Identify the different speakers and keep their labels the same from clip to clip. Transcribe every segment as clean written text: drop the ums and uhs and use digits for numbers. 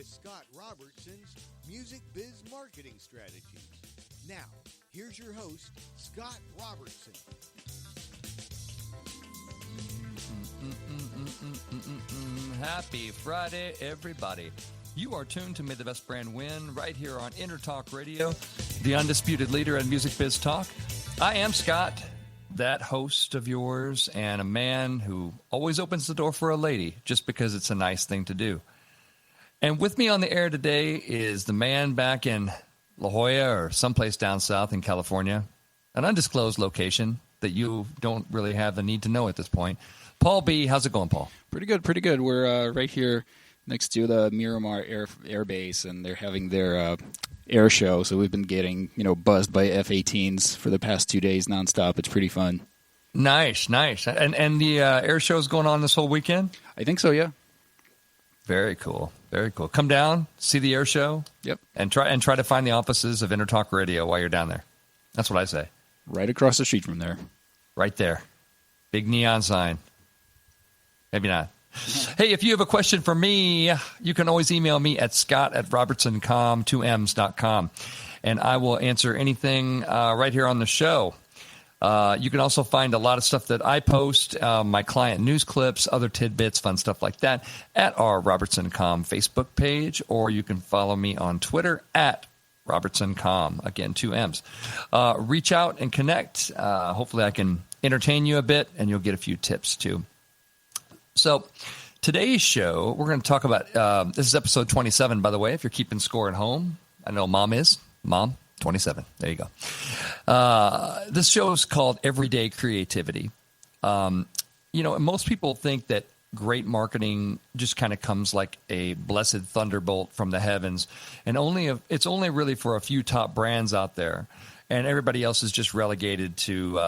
Speaker 1: with Scott Robertson's Music Biz Marketing Strategies. Now, here's your host, Scott Robertson.
Speaker 2: Happy Friday, everybody. You are tuned to May the Best Brand Win right here on Intertalk Radio, the undisputed leader in music biz talk. I am Scott, that host of yours, and a man who always opens the door for a lady just because it's a nice thing to do. And with me on the air today is the man back in La Jolla or someplace down south in California, an undisclosed location that you don't really have the need to know at this point. Paul B., how's it going, Paul?
Speaker 3: Pretty good. We're right here next to the Miramar Air Base, and they're having their air show. So we've been getting, buzzed by F-18s for the past 2 days nonstop. It's pretty fun.
Speaker 2: Nice. And the air show is going on this whole weekend?
Speaker 3: I think so, yeah.
Speaker 2: Very cool. Come down, see the air show.
Speaker 3: Yep.
Speaker 2: And try to find the offices of Intertalk Radio while you're down there. That's what I say.
Speaker 3: Right across the street from there.
Speaker 2: Right there. Big neon sign. Maybe not. Hey, if you have a question for me, you can always email me at scott@robertsoncom2ms.com, and I will answer anything right here on the show. You can also find a lot of stuff that I post, my client news clips, other tidbits, fun stuff like that, at our RobertsonCom Facebook page, or you can follow me on Twitter at RobertsonCom, again, 2 M's. Reach out and connect. Hopefully I can entertain you a bit, and you'll get a few tips, too. So today's show, we're going to talk about, this is episode 27, by the way, if you're keeping score at home. I know Mom is. Mom, 27. There you go. This show is called Everyday Creativity. Most people think that great marketing just kind of comes like a blessed thunderbolt from the heavens, and it's only really for a few top brands out there. And everybody else is just relegated to,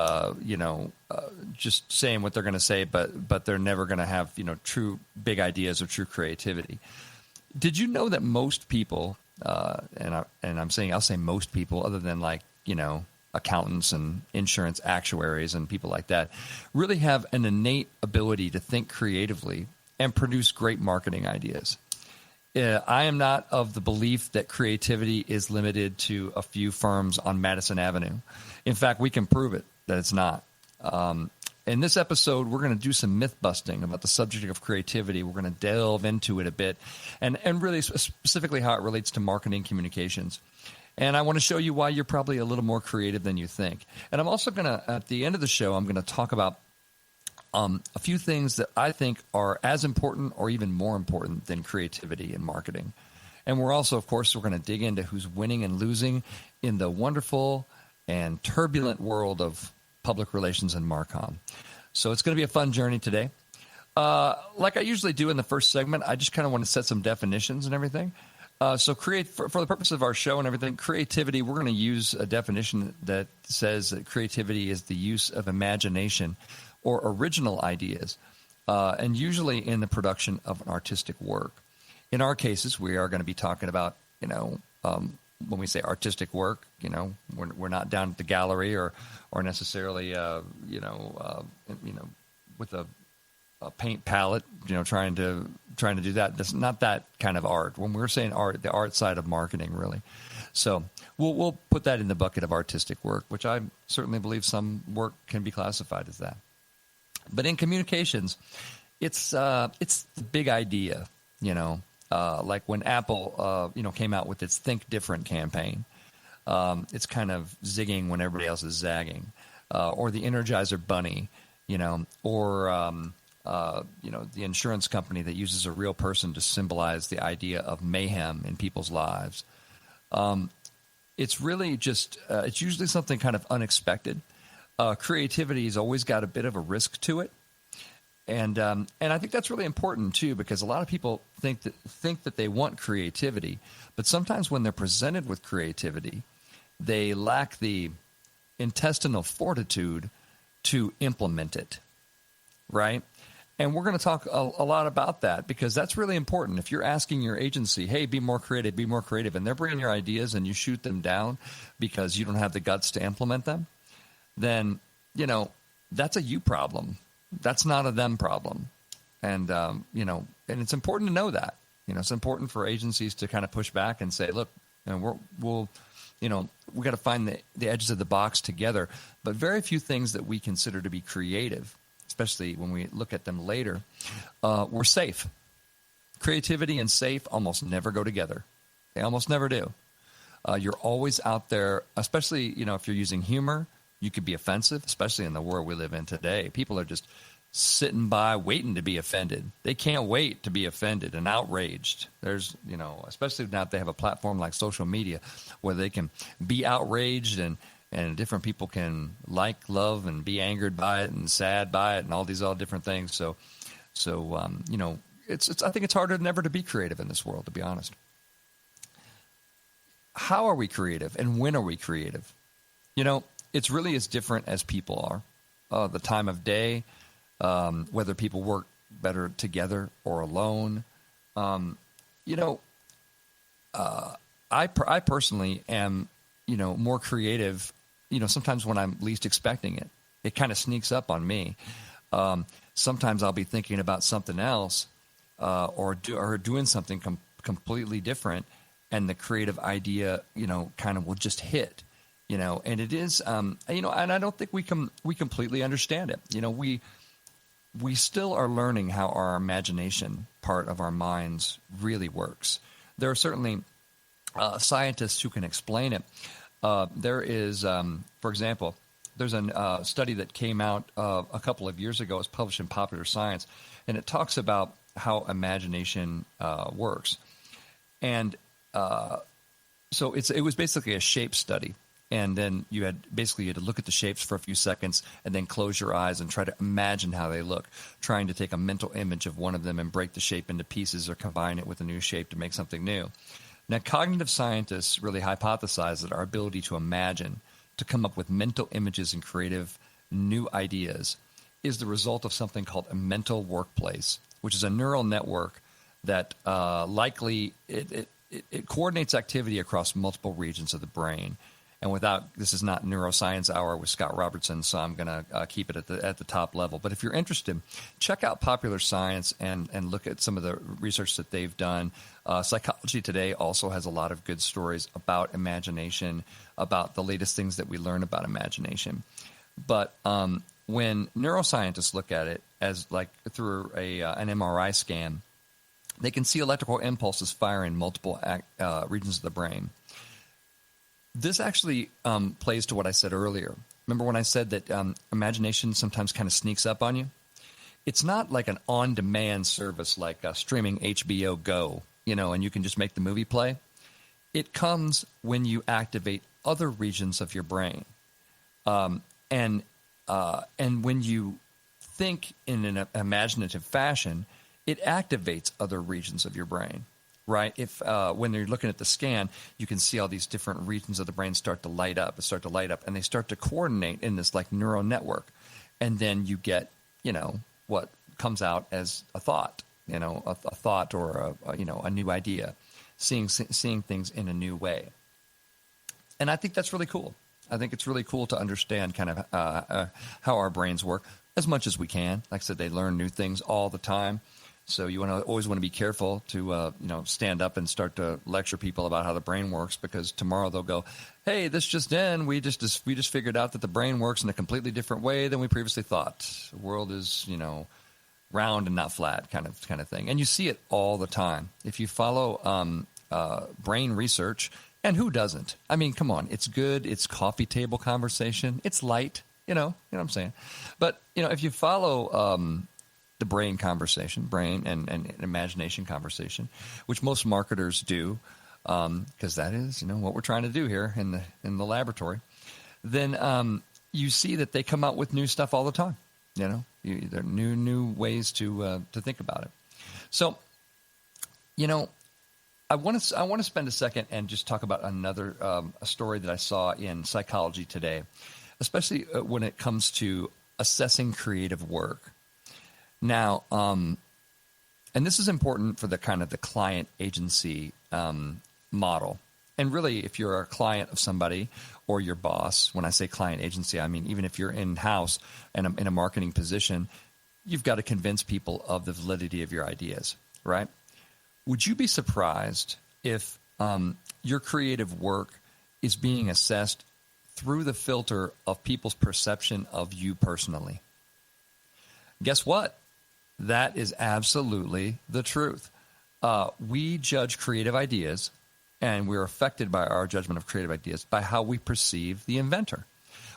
Speaker 2: just saying what they're going to say, but they're never going to have, true big ideas or true creativity. Did you know that most people, and I'll say most people, other than accountants and insurance actuaries and people like that, really have an innate ability to think creatively and produce great marketing ideas? I am not of the belief that creativity is limited to a few firms on Madison Avenue. In fact, we can prove it that it's not. In this episode, we're going to do some myth busting about the subject of creativity. We're going to delve into it a bit and really specifically how it relates to marketing communications. And I want to show you why you're probably a little more creative than you think. And I'm also going to, at the end of the show, I'm going to talk about a few things that I think are as important or even more important than creativity in marketing. And we're also, of course, we're going to dig into who's winning and losing in the wonderful and turbulent world of public relations and MarCom. So it's going to be a fun journey today. Like I usually do in the first segment, I just kind of want to set some definitions and everything. For the purpose of our show and everything, creativity, we're going to use a definition that says that creativity is the use of imagination or original ideas, and usually in the production of an artistic work. In our cases, we are going to be talking about, when we say artistic work, we're not down at the gallery or necessarily, with a paint palette, trying to do that. That's not that kind of art. When we're saying art, the art side of marketing, really. So we'll put that in the bucket of artistic work, which I certainly believe some work can be classified as that. But in communications, it's the big idea, like when Apple, came out with its Think Different campaign. It's kind of zigging when everybody else is zagging, or the Energizer Bunny, or the insurance company that uses a real person to symbolize the idea of mayhem in people's lives. It's really just, it's usually something kind of unexpected. Creativity has always got a bit of a risk to it. And I think that's really important, too, because a lot of people think that they want creativity, but sometimes when they're presented with creativity, they lack the intestinal fortitude to implement it, right? And we're going to talk a lot about that because that's really important. If you're asking your agency, hey, be more creative, and they're bringing your ideas and you shoot them down because you don't have the guts to implement them, then, that's a you problem. That's not a them problem. And, and it's important to know that. It's important for agencies to kind of push back and say, look, we got to find the edges of the box together. But very few things that we consider to be creative, especially when we look at them later, were safe. Creativity and safe almost never go together. They almost never do. You're always out there, especially, if you're using humor, you could be offensive, especially in the world we live in today. People are just sitting by waiting to be offended. They can't wait to be offended and outraged. There's, especially now that they have a platform like social media where they can be outraged and different people can love, and be angered by it and sad by it and all these different things. So I think it's harder than ever to be creative in this world, to be honest. How are we creative and when are we creative? It's really as different as people are. The time of day, whether people work better together or alone. I personally am, more creative, sometimes when I'm least expecting it. It kind of sneaks up on me. Sometimes I'll be thinking about something else or doing something completely different, and the creative idea, kind of will just hit. And it is, and I don't think we completely understand it. We still are learning how our imagination part of our minds really works. There are certainly scientists who can explain it. There is, for example, there's a study that came out a couple of years ago. It was published in Popular Science, and it talks about how imagination works. And so it was basically a shape study. And then you had to look at the shapes for a few seconds and then close your eyes and try to imagine how they look, trying to take a mental image of one of them and break the shape into pieces or combine it with a new shape to make something new. Now, cognitive scientists really hypothesize that our ability to imagine, to come up with mental images and creative new ideas, is the result of something called a mental workplace, which is a neural network that likely it coordinates activity across multiple regions of the brain. And this is not Neuroscience Hour with Scott Robertson, so I'm going to keep it at the top level. But if you're interested, check out Popular Science and look at some of the research that they've done. Psychology Today also has a lot of good stories about imagination, about the latest things that we learn about imagination. But when neuroscientists look at it as like through an MRI scan, they can see electrical impulses fire in multiple regions of the brain. This actually plays to what I said earlier. Remember when I said that imagination sometimes kind of sneaks up on you? It's not like an on-demand service like streaming HBO Go, and you can just make the movie play. It comes when you activate other regions of your brain. And when you think in an imaginative fashion, it activates other regions of your brain. Right? If when you're looking at the scan, you can see all these different regions of the brain start to light up, and they start to coordinate in this like neural network, and then you get what comes out as a thought, a thought or a new idea, seeing things in a new way, and I think that's really cool. I think it's really cool to understand kind of how our brains work as much as we can. Like I said, they learn new things all the time. So you always want to be careful to stand up and start to lecture people about how the brain works, because tomorrow they'll go, "Hey, this just in. We just figured out that the brain works in a completely different way than we previously thought. The world is round and not flat, kind of thing." And you see it all the time if you follow brain research. And who doesn't? I mean, come on, it's good. It's coffee table conversation. It's light. You know what I'm saying. But if you follow the brain conversation, brain and imagination conversation, which most marketers do, because that is what we're trying to do here in the laboratory, then you see that they come out with new stuff all the time. There are new ways to think about it. So I want to spend a second and just talk about another a story that I saw in Psychology Today, especially when it comes to assessing creative work. Now, and this is important for the kind of the client agency model. And really, if you're a client of somebody or your boss, when I say client agency, I mean even if you're in-house and in a marketing position, you've got to convince people of the validity of your ideas, right? would you be surprised if your creative work is being assessed through the filter of people's perception of you personally? Guess what? That is absolutely the truth. We judge creative ideas, and we're affected by our judgment of creative ideas by how we perceive the inventor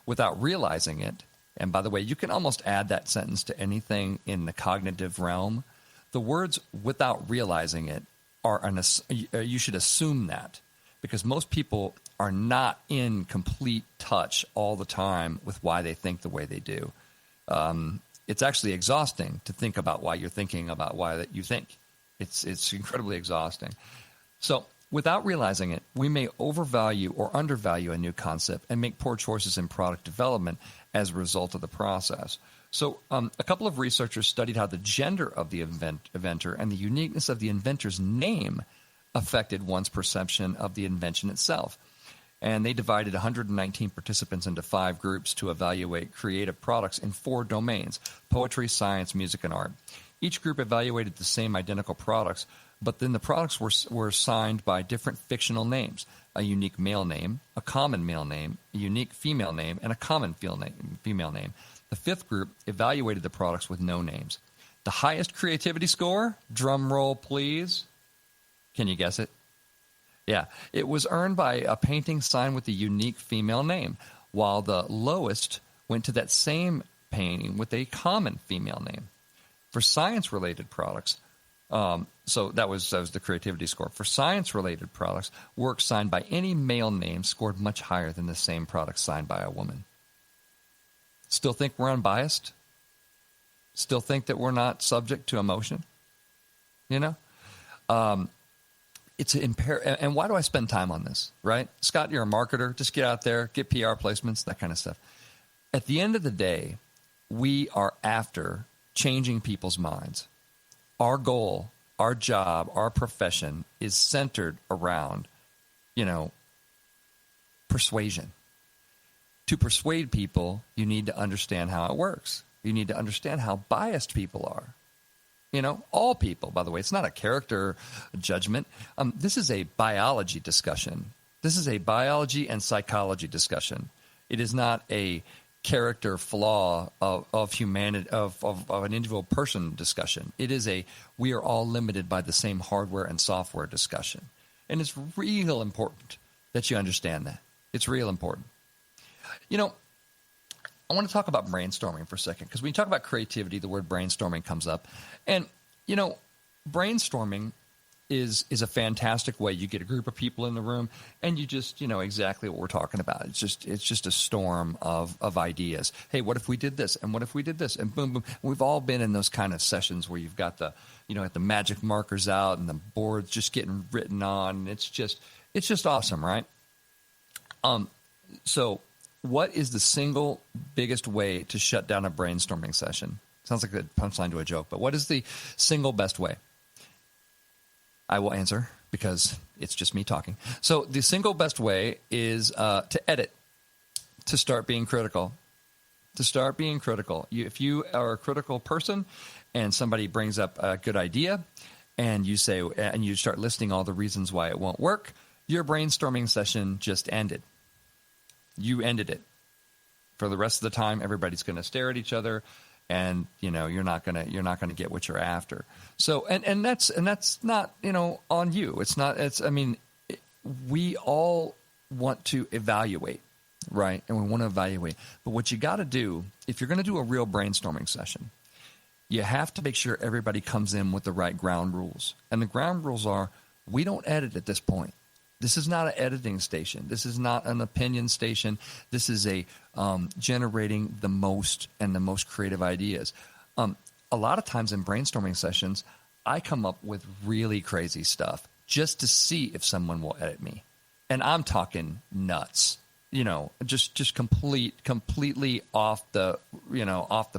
Speaker 2: without realizing it. And by the way, you can almost add that sentence to anything in the cognitive realm. The words "without realizing it" you should assume that, because most people are not in complete touch all the time with why they think the way they do. It's actually exhausting to think about why you're thinking about why that you think. It's incredibly exhausting. So without realizing it, we may overvalue or undervalue a new concept and make poor choices in product development as a result of the process. So a couple of researchers studied how the gender of the inventor and the uniqueness of the inventor's name affected one's perception of the invention itself. And they divided 119 participants into 5 groups to evaluate creative products in 4 domains: poetry, science, music, and art. Each group evaluated the same identical products, but then the products were assigned by different fictional names: a unique male name, a common male name, a unique female name, and a common female name. The 5th group evaluated the products with no names. The highest creativity score, drum roll please. Can you guess it? Yeah, it was earned by a painting signed with a unique female name, while the lowest went to that same painting with a common female name. For science-related products, so that was the creativity score. For science-related products, work signed by any male name scored much higher than the same product signed by a woman. Still think we're unbiased? Still think that we're not subject to emotion? You know? It's imperative. And why do I spend time on this, right? Scott, you're a marketer. Just get out there, get PR placements, that kind of stuff. At the end of the day, we are after changing people's minds. Our goal, our job, our profession is centered around, persuasion. To persuade people, you need to understand how it works. You need to understand how biased people are. All people, by the way. It's not a character judgment. This is a biology discussion. This is a biology and psychology discussion. It is not a character flaw of humanity, of an individual person discussion. It is we are all limited by the same hardware and software discussion. And it's real important that you understand that. It's real important. I want to talk about brainstorming for a second, because when you talk about creativity, the word brainstorming comes up. And, brainstorming is a fantastic way. You get a group of people in the room, and you just, exactly what we're talking about. It's just a storm of ideas. Hey, what if we did this? And what if we did this? And boom, boom. We've all been in those kind of sessions where you've got the magic markers out and the board's just getting written on. It's just awesome, right? So what is the single biggest way to shut down a brainstorming session? Sounds like a punchline to a joke, but what is the single best way? I will answer, because it's just me talking. So the single best way is to edit, to start being critical. To start being critical. If you are a critical person and somebody brings up a good idea and you start listing all the reasons why it won't work, your brainstorming session just ended. You ended it. For the rest of the time, everybody's going to stare at each other, and you're not going to get what you're after. So and that's not on you. It's not. We all want to evaluate, right? And we want to evaluate. But what you got to do, if you're going to do a real brainstorming session, you have to make sure everybody comes in with the right ground rules. And the ground rules are: we don't edit at this point. This is not an editing station. This is not an opinion station. This is a generating the most creative ideas. A lot of times in brainstorming sessions, I come up with really crazy stuff just to see if someone will edit me. And I'm talking nuts, just completely off the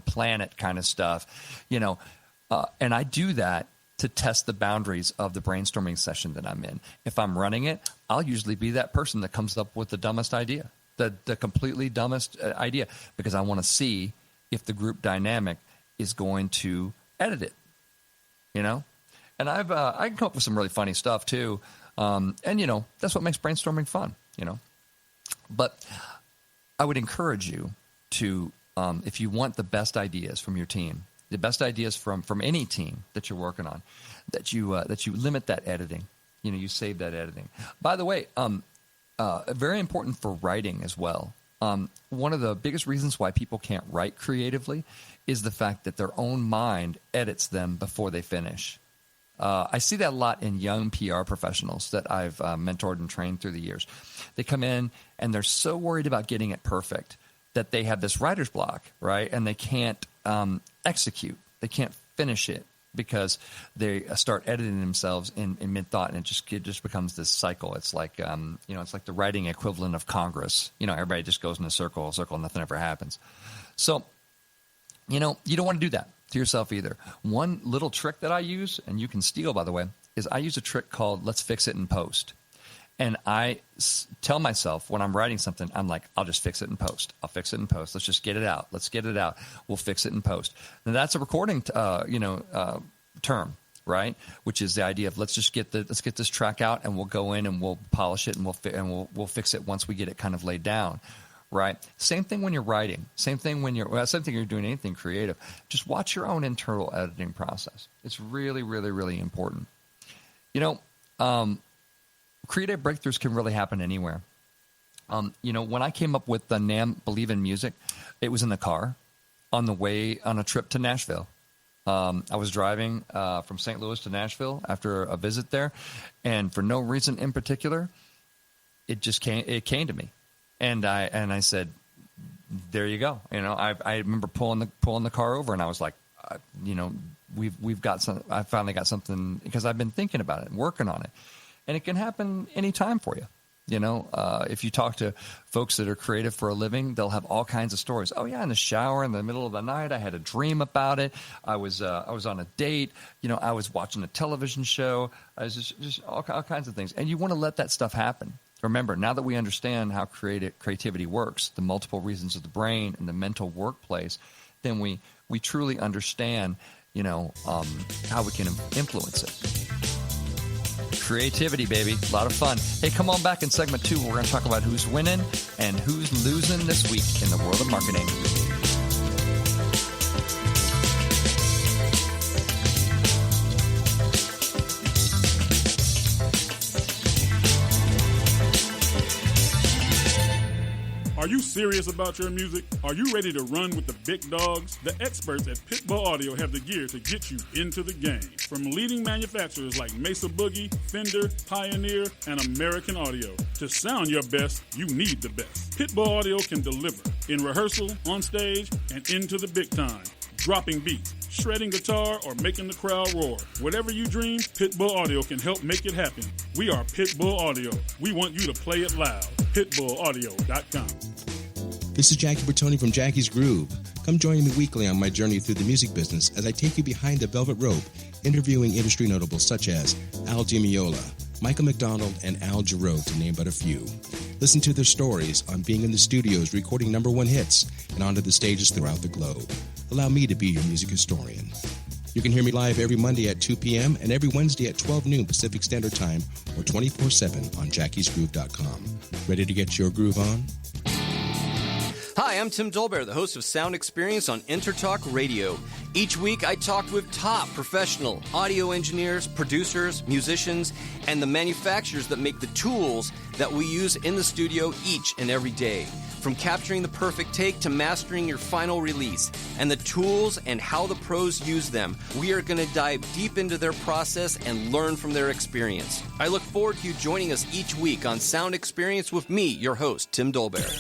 Speaker 2: planet kind of stuff, and I do that to test the boundaries of the brainstorming session that I'm in. If I'm running it, I'll usually be that person that comes up with the dumbest idea, the completely dumbest idea, because I want to see if the group dynamic is going to edit it, And I can come up with some really funny stuff too. And that's what makes brainstorming fun. But I would encourage you to, if you want the best ideas from your team, the best ideas from any team that you're working on, that you limit that editing. You save that editing. By the way, very important for writing as well. One of the biggest reasons why people can't write creatively is the fact that their own mind edits them before they finish. I see that a lot in young PR professionals that I've mentored and trained through the years. They come in and they're so worried about getting it perfect that they have this writer's block, right? And they can't execute. They can't finish it because they start editing themselves in mid-thought, and it just becomes this cycle. It's like it's like the writing equivalent of Congress. Everybody just goes in a circle, nothing ever happens. So, you don't want to do that to yourself either. One little trick that I use, and you can steal, by the way, is I use a trick called let's fix it in post. And I tell myself when I'm writing something, I'm like, I'll just fix it in post. I'll fix it in post. Let's just get it out. Let's get it out. We'll fix it in post. And that's a recording, term, right? Which is the idea of let's get this track out, and we'll go in and we'll polish it, and we'll fix it once we get it kind of laid down, right? Same thing when you're writing. Same thing when you're doing anything creative. Just watch your own internal editing process. It's really, really, really important. Creative breakthroughs can really happen anywhere. When I came up with the NAMM Believe in Music, it was in the car on the way on a trip to Nashville. I was driving from St. Louis to Nashville after a visit there, and for no reason in particular, it came to me, and I said, "There you go." I remember pulling the car over, and I was like, we've got some. I finally got something because I've been thinking about it and working on it. And it can happen anytime for you. If you talk to folks that are creative for a living, they'll have all kinds of stories. Oh yeah, in the shower in the middle of the night, I had a dream about it. I was on a date. I was watching a television show. I was just all kinds of things. And you want to let that stuff happen. Remember, now that we understand how creativity works, the multiple reasons of the brain and the mental workplace, then we truly understand, how we can influence it. Creativity, baby. A lot of fun. Hey, come on back in segment 2. We're going to talk about who's winning and who's losing this week in the world of marketing.
Speaker 4: Are you serious about your music? Are you ready to run with the big dogs? The experts at Pitbull Audio have the gear to get you into the game. From leading manufacturers like Mesa Boogie, Fender, Pioneer, and American Audio. To sound your best, you need the best. Pitbull Audio can deliver in rehearsal, on stage, and into the big time. Dropping beats, shredding guitar, or making the crowd roar. Whatever you dream, Pitbull Audio can help make it happen. We are Pitbull Audio. We want you to play it loud. PitbullAudio.com.
Speaker 5: This is Jackie Bertoni from Jackie's Groove. Come join me weekly on my journey through the music business as I take you behind the velvet rope, interviewing industry notables such as Al DiMeola, Michael McDonald, and Al Jarreau, to name but a few. Listen to their stories on being in the studios recording #1 hits and onto the stages throughout the globe. Allow me to be your music historian. You can hear me live every Monday at 2 p.m. and every Wednesday at 12 noon Pacific Standard Time or 24/7 on jackiesgroove.com. Ready to get your groove on?
Speaker 6: Hi, I'm Tim Dolbear, the host of Sound Experience on Intertalk Radio. Each week, I talk with top professional audio engineers, producers, musicians, and the manufacturers that make the tools that we use in the studio each and every day. From capturing the perfect take to mastering your final release, and the tools and how the pros use them, we are going to dive deep into their process and learn from their experience. I look forward to you joining us each week on Sound Experience with me, your host, Tim Dolbear.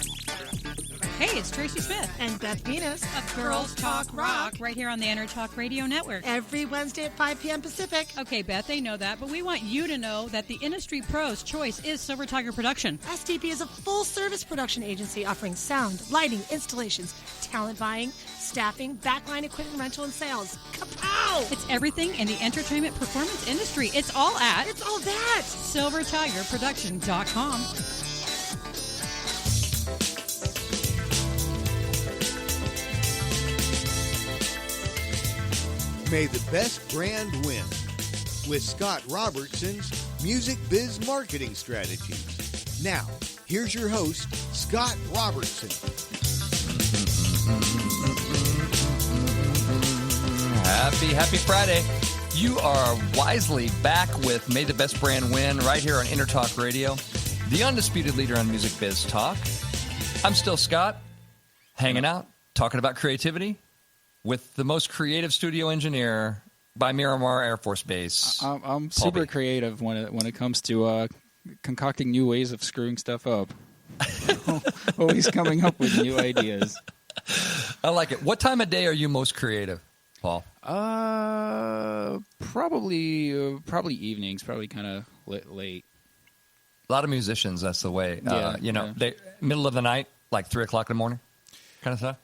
Speaker 7: Hey, it's Tracy Smith
Speaker 8: and Beth Venus
Speaker 7: of Girls Talk Rock right here on the Intertalk Radio Network.
Speaker 8: Every Wednesday at 5 p.m. Pacific.
Speaker 7: Okay, Beth, they know that, but we want you to know that the industry pro's choice is Silver Tiger Production.
Speaker 8: STP is a full-service production agency offering sound, lighting, installations, talent buying, staffing, backline equipment rental, and sales. Kapow!
Speaker 7: It's everything in the entertainment performance industry. It's all that.
Speaker 8: SilverTigerProduction.com.
Speaker 1: May the best brand win. with Scott Robertson's Music Biz Marketing Strategies. Now, here's your host, Scott Robertson.
Speaker 2: Happy Friday. You are wisely back with May the Best Brand Win right here on Intertalk Radio, the undisputed leader on music biz talk. I'm still Scott, hanging out, talking about creativity with the most creative studio engineer by Miramar Air Force Base.
Speaker 3: I'm super creative when it comes to concocting new ways of screwing stuff up. Always coming up with new ideas.
Speaker 2: I like it. What time of day are you most creative, Paul?
Speaker 3: Probably evenings. Probably kind of late.
Speaker 2: A lot of musicians, that's the way. They middle of the night, like 3 o'clock in the morning, kind of stuff.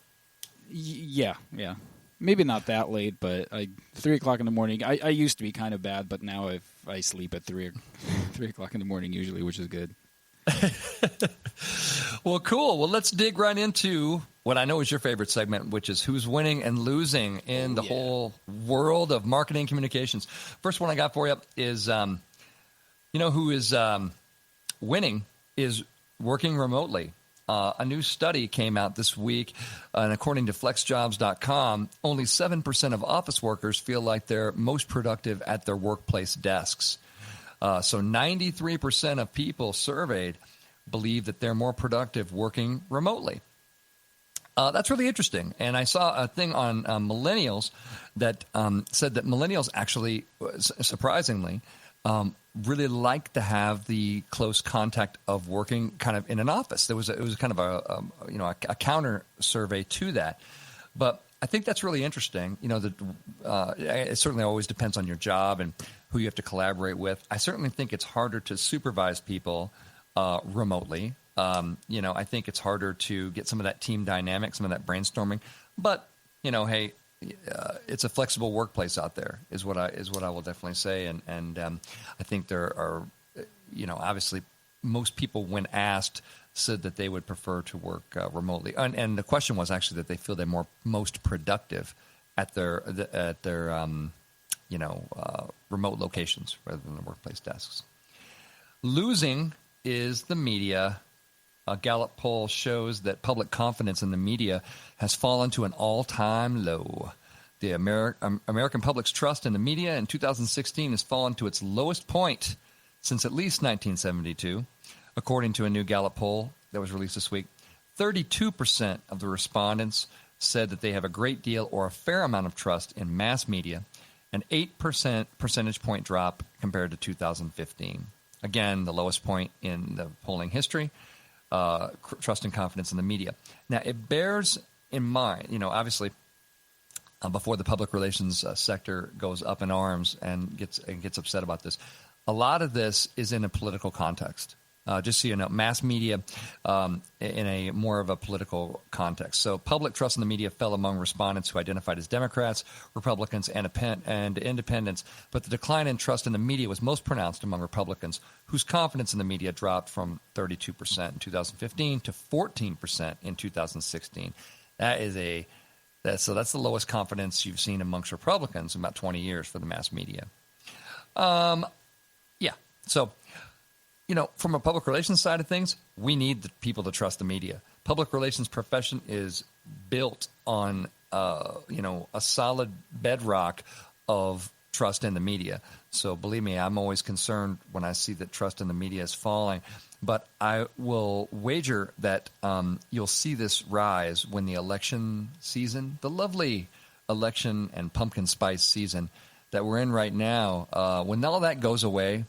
Speaker 3: Yeah. Maybe not that late, but 3 o'clock in the morning. I used to be kind of bad, but now I sleep at 3 o'clock in the morning usually, which is good.
Speaker 2: Well, cool. Well, let's dig right into what I know is your favorite segment, which is who's winning and losing in the whole world of marketing communications. First one I got for you is, who is winning is working remotely. A new study came out this week, and according to flexjobs.com, only 7% of office workers feel like they're most productive at their workplace desks. So 93% of people surveyed believe that they're more productive working remotely. That's really interesting. And I saw a thing on millennials that said that millennials actually, surprisingly, really like to have the close contact of working kind of in an office. It was kind of a counter survey to that. But I think that's really interesting. It certainly always depends on your job and who you have to collaborate with. I certainly think it's harder to supervise people remotely. I think it's harder to get some of that team dynamic, some of that brainstorming. But hey, it's a flexible workplace out there, is what I will definitely say. And I think there are, obviously most people when asked said that they would prefer to work remotely. And the question was actually that they feel they're most productive at their remote locations rather than the workplace desks. Losing is the media. A Gallup poll shows that public confidence in the media has fallen to an all-time low. The American public's trust in the media in 2016 has fallen to its lowest point since at least 1972. According to a new Gallup poll that was released this week, 32% of the respondents said that they have a great deal or a fair amount of trust in mass media, an 8% percentage point drop compared to 2015. Again, the lowest point in the polling history. Trust and confidence in the media. Now, it bears in mind, obviously, before the public relations sector goes up in arms and gets upset about this, a lot of this is in a political context. Just so you know, mass media in a more of a political context. So public trust in the media fell among respondents who identified as Democrats, Republicans, and independents. But the decline in trust in the media was most pronounced among Republicans, whose confidence in the media dropped from 32% in 2015 to 14% in 2016. That's the lowest confidence you've seen amongst Republicans in about 20 years for the mass media. So, from a public relations side of things, we need the people to trust the media. Public relations profession is built on, a solid bedrock of trust in the media. So believe me, I'm always concerned when I see that trust in the media is falling. But I will wager that you'll see this rise when the election season, the lovely election and pumpkin spice season that we're in right now, when all that goes away,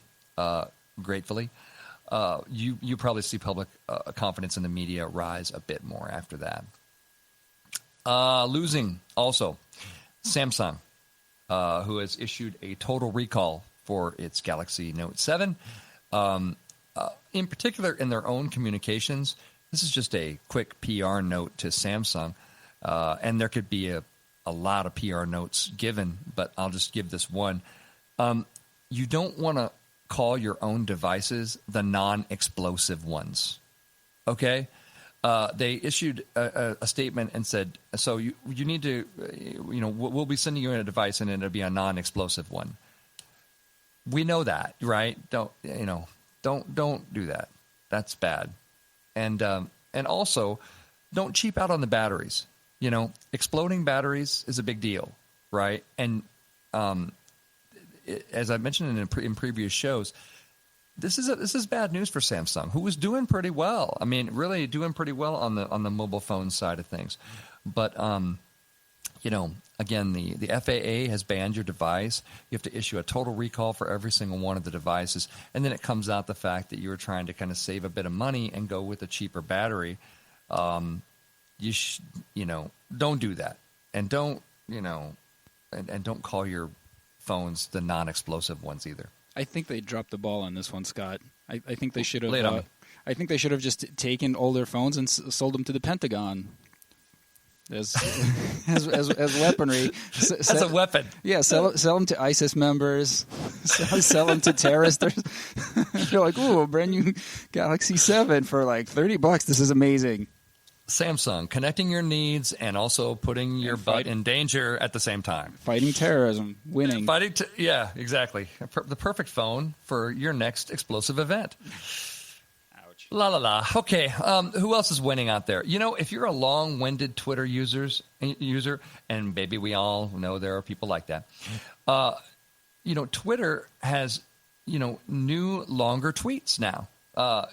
Speaker 2: gratefully, you probably see public confidence in the media rise a bit more after that. Losing also, Samsung, who has issued a total recall for its Galaxy Note 7. In particular, in their own communications, this is just a quick PR note to Samsung, and there could be a lot of PR notes given, but I'll just give this one. You don't want to call your own devices the non-explosive ones, okay? They issued a statement and said, so you need to, we'll be sending you a device and it'll be a non-explosive one. We know that, right? Don't do that. That's bad. And also, don't cheap out on the batteries. Exploding batteries is a big deal, right? And as I mentioned in previous shows, this is bad news for Samsung, who was doing pretty well. I mean, really doing pretty well on the mobile phone side of things. But again, the FAA has banned your device. You have to issue a total recall for every single one of the devices, and then it comes out the fact that you were trying to kind of save a bit of money and go with a cheaper battery. Don't do that, and don't don't call your phones the non-explosive ones either.
Speaker 3: I think they dropped the ball on this one, Scott. I think they should have.
Speaker 2: Lay it on me.
Speaker 3: I think they should have just taken older phones and sold them to the Pentagon as weaponry.
Speaker 2: As a weapon.
Speaker 3: Yeah, sell them to ISIS members. Sell them to terrorists. You're like, ooh, a brand new Galaxy 7 for like $30. This is amazing.
Speaker 2: Samsung, connecting your needs and also putting your butt in danger at the same time.
Speaker 3: Fighting terrorism, winning.
Speaker 2: Yeah, exactly. The perfect phone for your next explosive event.
Speaker 3: Ouch.
Speaker 2: La la la. Okay, who else is winning out there? If you're a long-winded Twitter user, and maybe we all know there are people like that, Twitter has, new, longer tweets now.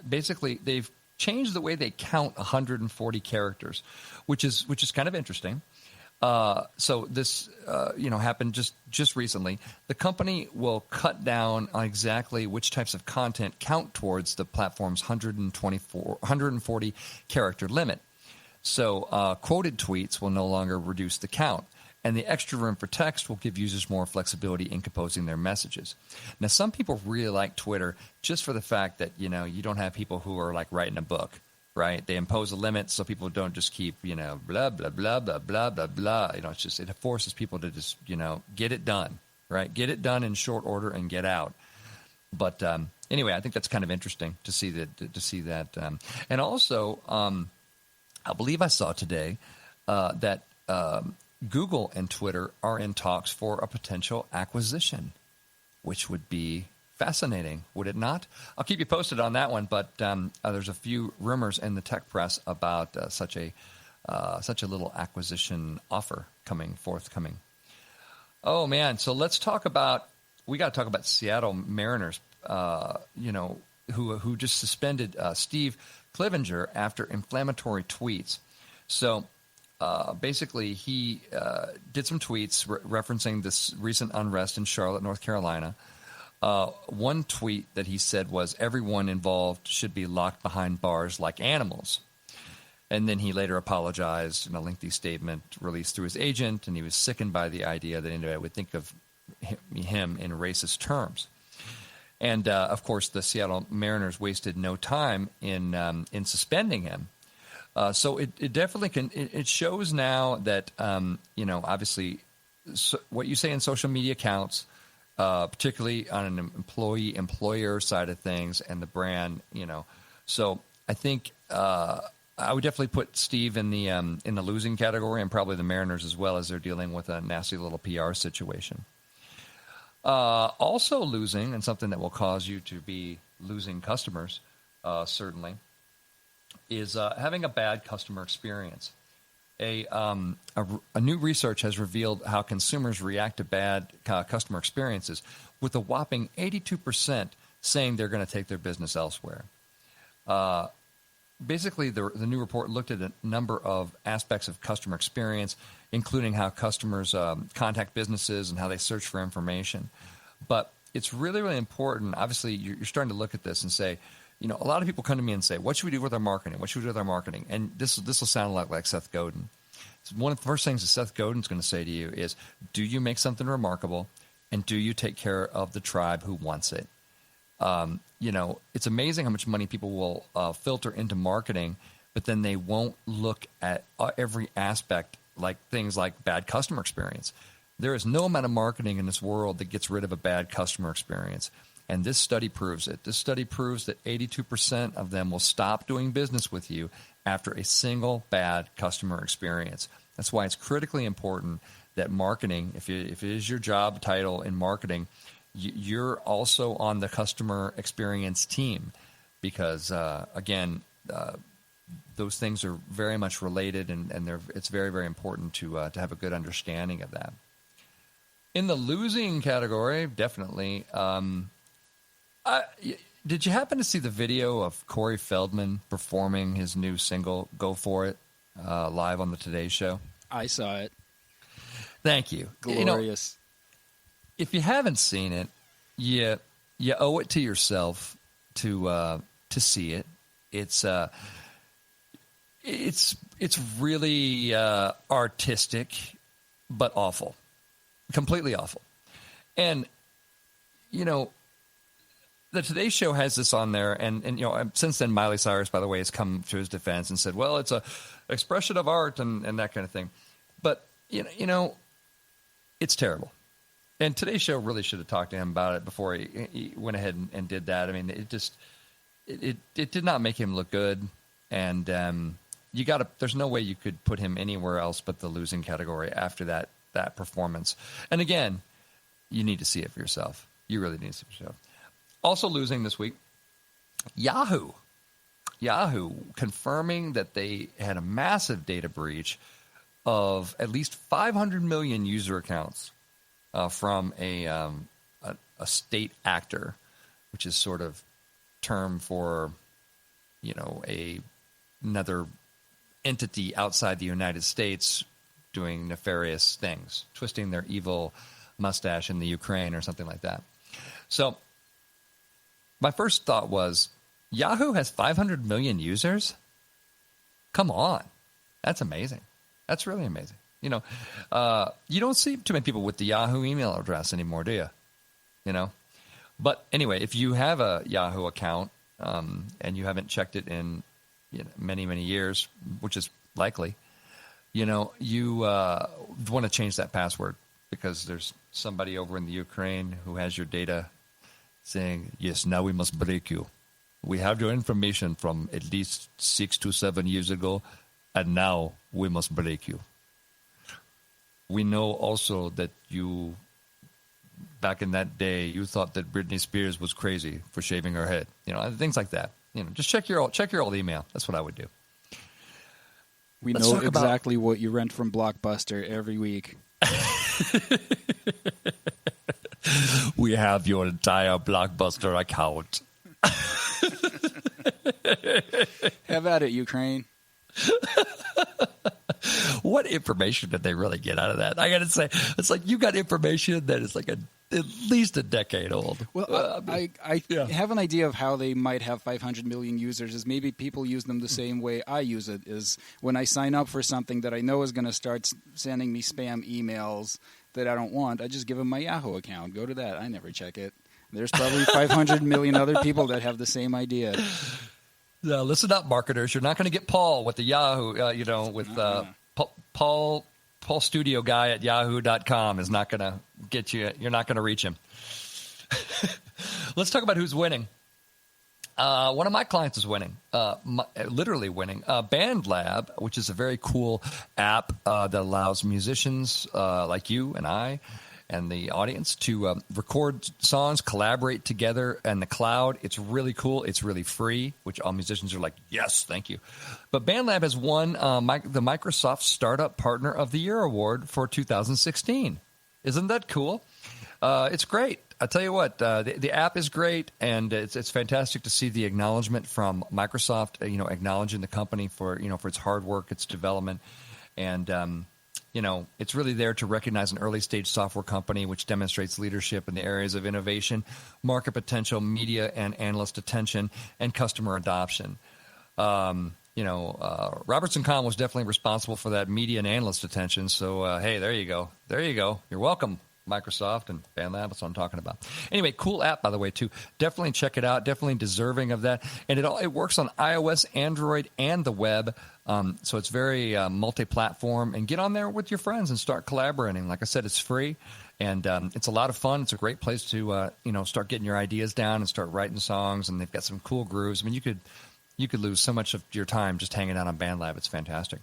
Speaker 2: Basically, they've changed the way they count 140 characters, which is kind of interesting. So this, happened just recently. The company will cut down on exactly which types of content count towards the platform's 140 character limit. So quoted tweets will no longer reduce the count. And the extra room for text will give users more flexibility in composing their messages. Now, some people really like Twitter just for the fact that, you don't have people who are like writing a book, right? They impose a limit so people don't just keep, blah, blah, blah, blah, blah, blah, blah. It forces people to just, get it done, right? Get it done in short order and get out. But anyway, I think that's kind of interesting to see that. And also, I believe I saw today that Google and Twitter are in talks for a potential acquisition, which would be fascinating, would it not? I'll keep you posted on that one, but there's a few rumors in the tech press about such a little acquisition offer forthcoming. Oh man, so we got to talk about Seattle Mariners, who just suspended Steve Clivinger after inflammatory tweets. So basically, he did some tweets referencing this recent unrest in Charlotte, North Carolina. One tweet that he said was, "Everyone involved should be locked behind bars like animals." And then he later apologized in a lengthy statement released through his agent, and he was sickened by the idea that anybody would think of him in racist terms. And, of course, the Seattle Mariners wasted no time in suspending him. So it definitely can. It shows now that obviously, what you say in social media counts, particularly on an employer side of things, and the brand. So I think I would definitely put Steve in the losing category, and probably the Mariners as well, as they're dealing with a nasty little PR situation. Also losing, and something that will cause you to be losing customers, certainly, is having a bad customer experience. A new research has revealed how consumers react to bad customer experiences, with a whopping 82% saying they're going to take their business elsewhere. Basically, the new report looked at a number of aspects of customer experience, including how customers contact businesses and how they search for information. But it's really, really important. Obviously, you're starting to look at this and say, a lot of people come to me and say, what should we do with our marketing? What should we do with our marketing? And this will sound like Seth Godin. So one of the first things that Seth Godin's going to say to you is, do you make something remarkable, and do you take care of the tribe who wants it? It's amazing how much money people will filter into marketing, but then they won't look at every aspect, like things like bad customer experience. There is no amount of marketing in this world that gets rid of a bad customer experience. And this study proves it. This study proves that 82% of them will stop doing business with you after a single bad customer experience. That's why it's critically important that marketing, if it is your job title in marketing, you're also on the customer experience team because, again, those things are very much related, and it's very, very important to have a good understanding of that. In the losing category, definitely. Did you happen to see the video of Corey Feldman performing his new single, Go For It, live on the Today Show?
Speaker 3: I saw it.
Speaker 2: Thank you.
Speaker 3: Glorious.
Speaker 2: If you haven't seen it, you owe it to yourself to see it. It's really artistic, but awful, completely awful. And the Today Show has this on there, and since then Miley Cyrus, by the way, has come to his defense and said, well, it's a expression of art and that kind of thing. But it's terrible. And Today Show really should have talked to him about it before he went ahead and did that. I mean, it did not make him look good, and there's no way you could put him anywhere else but the losing category after that performance. And again, you need to see it for yourself. You really need to see it for yourself. Also losing this week, Yahoo confirming that they had a massive data breach of at least 500 million user accounts from a state actor, which is sort of term for another entity outside the United States doing nefarious things, twisting their evil mustache in the Ukraine or something like that. So my first thought was, Yahoo has 500 million users? Come on. That's amazing. That's really amazing. You don't see too many people with the Yahoo email address anymore, do you? But anyway, if you have a Yahoo account and you haven't checked it in many, many years, which is likely, you want to change that password because there's somebody over in the Ukraine who has your data saying, yes, now we must break you. We have your information from at least 6 to 7 years ago, and now we must break you. We know also that you, back in that day, you thought that Britney Spears was crazy for shaving her head. Things like that. Just check your old email. That's what I would do.
Speaker 3: Let's know exactly what you rent from Blockbuster every week.
Speaker 2: We have your entire Blockbuster account.
Speaker 3: Have at it, Ukraine.
Speaker 2: What information did they really get out of that? I got to say, it's like you got information that is like at least a decade old.
Speaker 3: Well, I have an idea of how they might have 500 million users. Is maybe people use them the same way I use it. Is when I sign up for something that I know is going to start sending me spam emails that I don't want, I just give them my Yahoo account. Go to that. I never check it. There's probably 500 million other people that have the same idea.
Speaker 2: No, listen up, marketers. You're not going to get Paul with the Yahoo, with Paul Studio Guy at yahoo.com is not going to get you. You're not going to reach him. Let's talk about who's winning. One of my clients is winning, literally winning. BandLab, which is a very cool app that allows musicians like you and I and the audience to record songs, collaborate together in the cloud. It's really cool. It's really free, which all musicians are like, yes, thank you. But BandLab has won the Microsoft Startup Partner of the Year Award for 2016. Isn't that cool? It's great. I'll tell you what, the app is great, and it's fantastic to see the acknowledgement from Microsoft, acknowledging the company for its hard work, its development, and it's really there to recognize an early-stage software company which demonstrates leadership in the areas of innovation, market potential, media and analyst attention, and customer adoption. Robertson Kahn was definitely responsible for that media and analyst attention. So, hey, there you go. There you go. You're welcome, Microsoft and BandLab. That's what I'm talking about. Anyway, cool app, by the way, too. Definitely check it out. Definitely deserving of that. And it works on iOS, Android, and the web. So it's very multi-platform. And get on there with your friends and start collaborating. Like I said, it's free. And it's a lot of fun. It's a great place to, start getting your ideas down and start writing songs. And they've got some cool grooves. I mean, you could lose so much of your time just hanging out on BandLab. It's fantastic.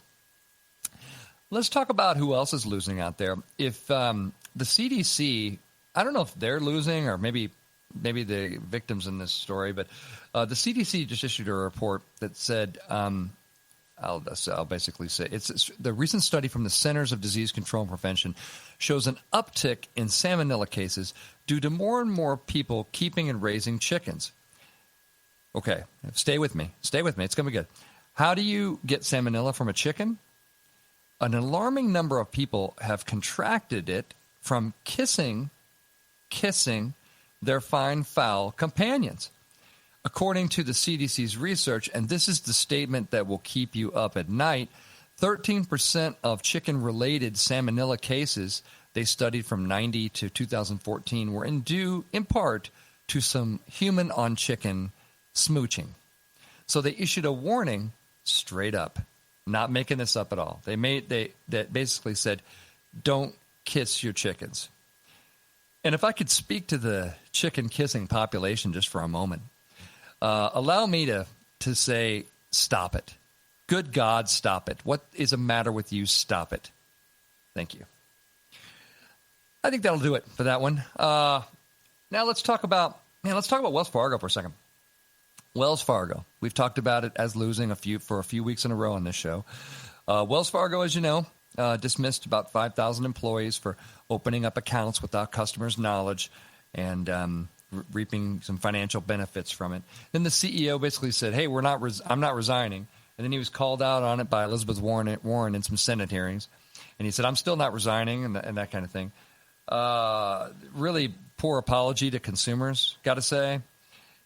Speaker 2: Let's talk about who else is losing out there. If the CDC I don't know if they're losing or maybe the victims in this story, but the CDC just issued a report that said, I'll basically say it's the recent study from the Centers of Disease Control and Prevention shows an uptick in salmonella cases due to more and more people keeping and raising chickens. Okay, stay with me. It's going to be good. How do you get salmonella from a chicken? An alarming number of people have contracted it from kissing their fine fowl companions. According to the CDC's research, and this is the statement that will keep you up at night, 13% of chicken-related salmonella cases they studied from 90 to 2014 were due in part to some human-on-chicken smooching. So they issued a warning straight up, not making this up at all. They basically said, don't kiss your chickens. And if I could speak to the chicken-kissing population just for a moment, allow me to say, stop it. Good God, stop it. What is the matter with you? Stop it. Thank you. I think that'll do it for that one. Now let's talk about Wells Fargo for a second. Wells Fargo. We've talked about it as losing for a few weeks in a row on this show. Wells Fargo, as you know, dismissed about 5,000 employees for opening up accounts without customers' knowledge and reaping some financial benefits from it. Then the CEO basically said, "Hey, I'm not resigning." And then he was called out on it by Elizabeth Warren in some Senate hearings, and he said, "I'm still not resigning," and that kind of thing. Really poor apology to consumers, got to say,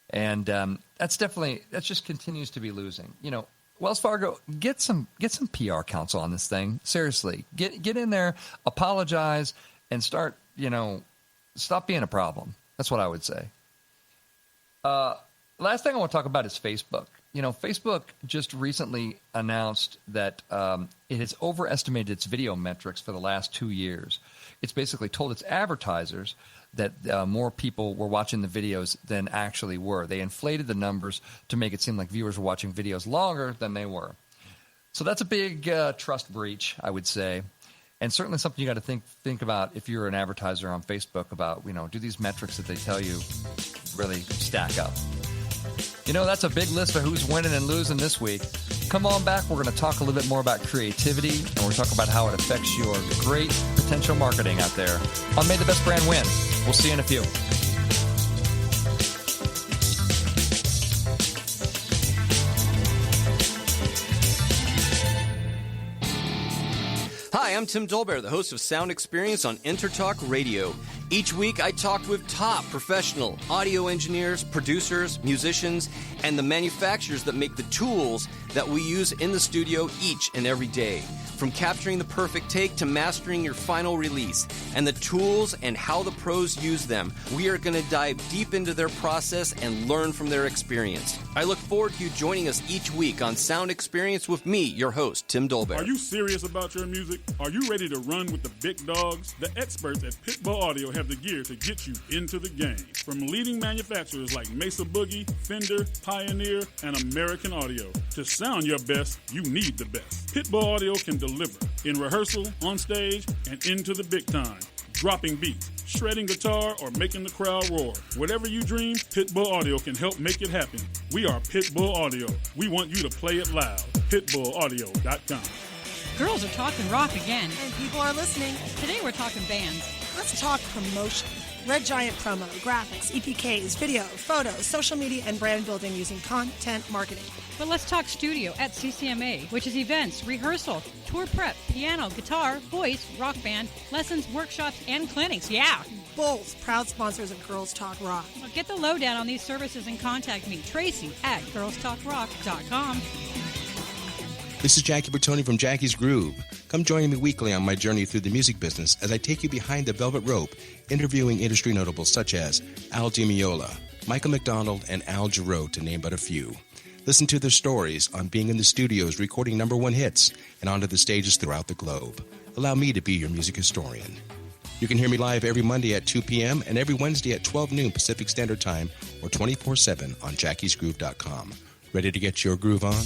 Speaker 2: and that just continues to be losing. You know, Wells Fargo, get some PR counsel on this thing. Seriously, get in there, apologize, and start. Stop being a problem. That's what I would say. Last thing I want to talk about is Facebook. Facebook just recently announced that it has overestimated its video metrics for the last 2 years. It's basically told its advertisers that more people were watching the videos than actually were. They inflated the numbers to make it seem like viewers were watching videos longer than they were. So that's a big trust breach, I would say. And certainly something you got to think about if you're an advertiser on Facebook about, do these metrics that they tell you really stack up? That's a big list of who's winning and losing this week. Come on back. We're going to talk a little bit more about creativity, and we're talking about how it affects your great potential marketing out there on May the Best Brand Win. We'll see you in a few.
Speaker 6: Hi, I'm Tim Dolbear, the host of Sound Experience on Intertalk Radio. Each week, I talk with top professional audio engineers, producers, musicians, and the manufacturers that make the tools that we use in the studio each and every day. From capturing the perfect take to mastering your final release, and the tools and how the pros use them, we are going to dive deep into their process and learn from their experience. I look forward to you joining us each week on Sound Experience with me, your host, Tim Dolbear.
Speaker 4: Are you serious about your music? Are you ready to run with the big dogs? The experts at Pitbull Audio have the gear to get you into the game. From leading manufacturers like Mesa Boogie, Fender, Pioneer, and American Audio. To sound your best, you need the best. Pitbull Audio can deliver in rehearsal, on stage, and into the big time. Dropping beats, shredding guitar, or making the crowd roar. Whatever you dream, Pitbull Audio can help make it happen. We are Pitbull Audio. We want you to play it loud. PitbullAudio.com.
Speaker 7: Girls are talking rock again.
Speaker 8: And people are listening.
Speaker 7: Today we're talking bands.
Speaker 8: Let's talk promotion. Red Giant promo, graphics, EPKs, video, photos, social media, and brand building using content marketing.
Speaker 7: But let's talk studio at CCMA, which is events, rehearsal, tour prep, piano, guitar, voice, rock band, lessons, workshops, and clinics. Yeah!
Speaker 8: Both proud sponsors of Girls Talk Rock.
Speaker 7: Well, get the lowdown on these services and contact me, Tracy, at girlstalkrock.com.
Speaker 5: This is Jackie Bertoni from Jackie's Groove. Come join me weekly on my journey through the music business as I take you behind the velvet rope, interviewing industry notables such as Al DiMeola, Michael McDonald, and Al Jarreau, to name but a few. Listen to their stories on being in the studios recording #1 hits and onto the stages throughout the globe. Allow me to be your music historian. You can hear me live every Monday at 2 p.m. and every Wednesday at 12 noon Pacific Standard Time or 24/7 on jackiesgroove.com. Ready to get your groove on?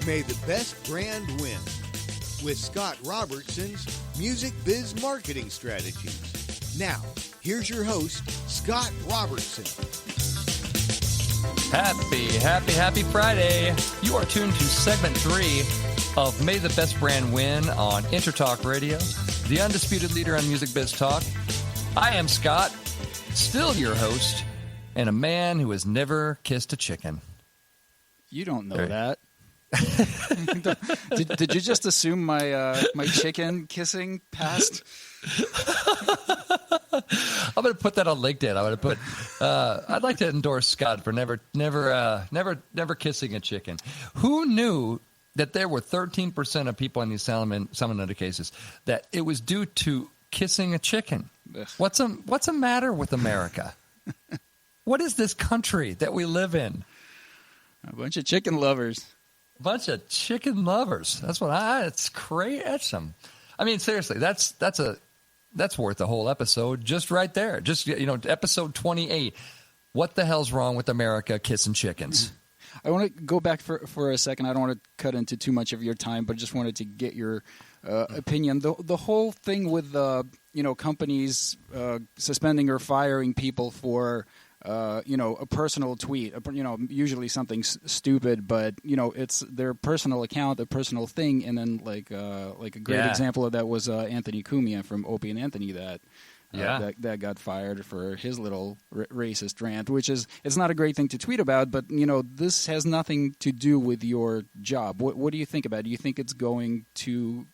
Speaker 1: May the best brand win. with Scott Robertson's Music Biz Marketing Strategies. Now, here's your host, Scott Robertson.
Speaker 2: Happy Friday. You are tuned to segment 3 of May the Best Brand Win on Intertalk Radio, the undisputed leader on Music Biz Talk. I am Scott, still your host, and a man who has never kissed a chicken.
Speaker 3: You don't know that. did you just assume my chicken kissing past?
Speaker 2: I'm going to put that on LinkedIn. I'm going to put. I'd like to endorse Scott for never kissing a chicken. Who knew that there were 13% of people in these salmonella cases that it was due to kissing a chicken? Ugh. What's the matter with America? What is this country that we live in?
Speaker 3: A bunch of chicken lovers.
Speaker 2: Bunch of chicken lovers. That's what it's crazy. I mean, seriously, that's worth a whole episode just right there. Just, episode 28. What the hell's wrong with America kissing chickens?
Speaker 3: I want to go back for a second. I don't want to cut into too much of your time, but just wanted to get your opinion. The whole thing with companies suspending or firing people for a personal tweet, usually something stupid, but it's their personal account, a personal thing, and then like a great example of that was Anthony Cumia from Opie and Anthony that got fired for his little racist rant, which is it's not a great thing to tweet about, but this has nothing to do with your job. What do you think about it? Do you think it's going too